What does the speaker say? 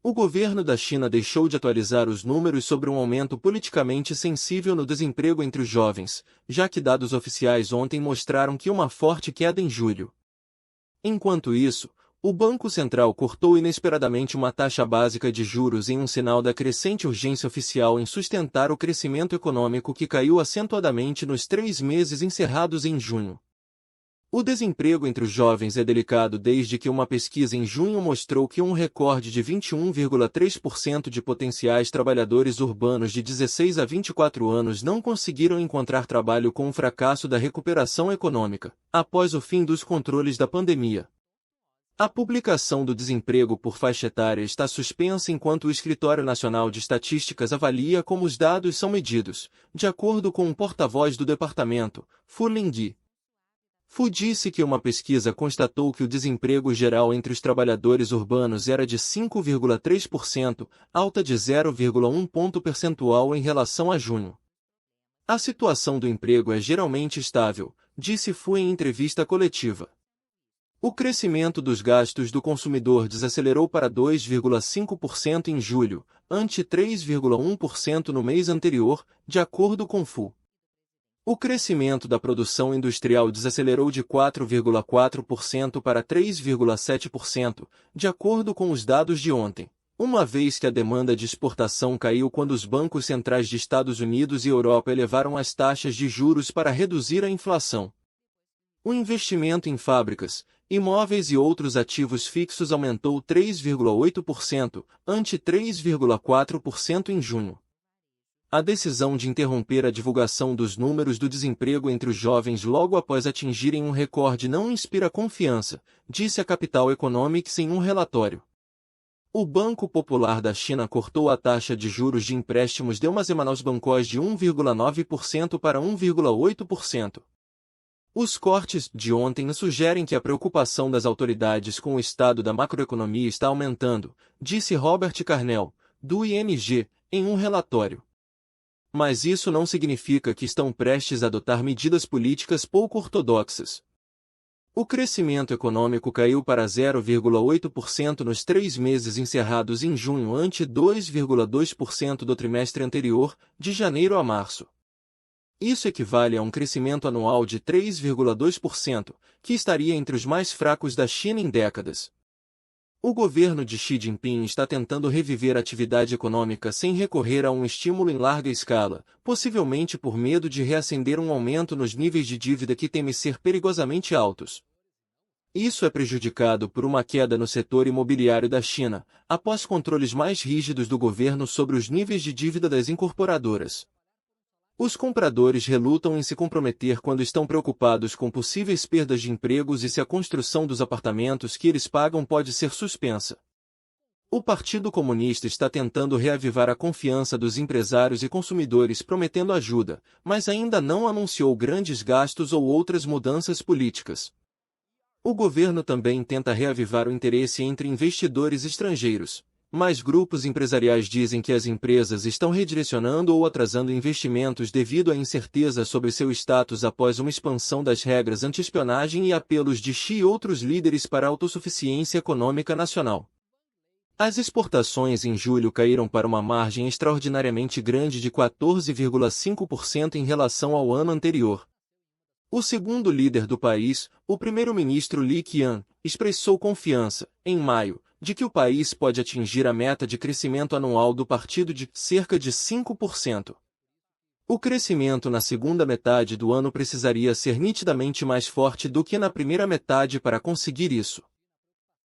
O governo da China deixou de atualizar os números sobre um aumento politicamente sensível no desemprego entre os jovens, já que dados oficiais ontem mostraram que uma forte queda em julho. Enquanto isso, o Banco Central cortou inesperadamente uma taxa básica de juros em um sinal da crescente urgência oficial em sustentar o crescimento econômico que caiu acentuadamente nos 3 meses encerrados em junho. O desemprego entre os jovens é delicado desde que uma pesquisa em junho mostrou que um recorde de 21,3% de potenciais trabalhadores urbanos de 16 a 24 anos não conseguiram encontrar trabalho com o fracasso da recuperação econômica, após o fim dos controles da pandemia. A publicação do desemprego por faixa etária está suspensa enquanto o Escritório Nacional de Estatísticas avalia como os dados são medidos, de acordo com um porta-voz do departamento, Fu Lingyi. Fu disse que uma pesquisa constatou que o desemprego geral entre os trabalhadores urbanos era de 5,3%, alta de 0,1 ponto percentual em relação a junho. A situação do emprego é geralmente estável, disse Fu em entrevista coletiva. O crescimento dos gastos do consumidor desacelerou para 2,5% em julho, ante 3,1% no mês anterior, de acordo com Fu. O crescimento da produção industrial desacelerou de 4,4% para 3,7%, de acordo com os dados de ontem, uma vez que a demanda de exportação caiu quando os bancos centrais de Estados Unidos e Europa elevaram as taxas de juros para reduzir a inflação. O investimento em fábricas, imóveis e outros ativos fixos aumentou 3,8%, ante 3,4% em junho. A decisão de interromper a divulgação dos números do desemprego entre os jovens logo após atingirem um recorde não inspira confiança, disse a Capital Economics em um relatório. O Banco Popular da China cortou a taxa de juros de empréstimos de uma semana aos bancos de 1,9% para 1,8%. Os cortes de ontem sugerem que a preocupação das autoridades com o estado da macroeconomia está aumentando, disse Robert Carnell, do ING, em um relatório. Mas isso não significa que estão prestes a adotar medidas políticas pouco ortodoxas. O crescimento econômico caiu para 0,8% nos 3 meses encerrados em junho ante 2,2% do trimestre anterior, de janeiro a março. Isso equivale a um crescimento anual de 3,2%, que estaria entre os mais fracos da China em décadas. O governo de Xi Jinping está tentando reviver a atividade econômica sem recorrer a um estímulo em larga escala, possivelmente por medo de reacender um aumento nos níveis de dívida que temem ser perigosamente altos. Isso é prejudicado por uma queda no setor imobiliário da China, após controles mais rígidos do governo sobre os níveis de dívida das incorporadoras. Os compradores relutam em se comprometer quando estão preocupados com possíveis perdas de empregos e se a construção dos apartamentos que eles pagam pode ser suspensa. O Partido Comunista está tentando reavivar a confiança dos empresários e consumidores prometendo ajuda, mas ainda não anunciou grandes gastos ou outras mudanças políticas. O governo também tenta reavivar o interesse entre investidores estrangeiros. Mas grupos empresariais dizem que as empresas estão redirecionando ou atrasando investimentos devido à incerteza sobre seu status após uma expansão das regras anti-espionagem e apelos de Xi e outros líderes para a autossuficiência econômica nacional. As exportações em julho caíram para uma margem extraordinariamente grande de 14,5% em relação ao ano anterior. O segundo líder do país, o primeiro-ministro Li Qiang, expressou confiança, em maio, de que o país pode atingir a meta de crescimento anual do partido de cerca de 5%. O crescimento na segunda metade do ano precisaria ser nitidamente mais forte do que na primeira metade para conseguir isso.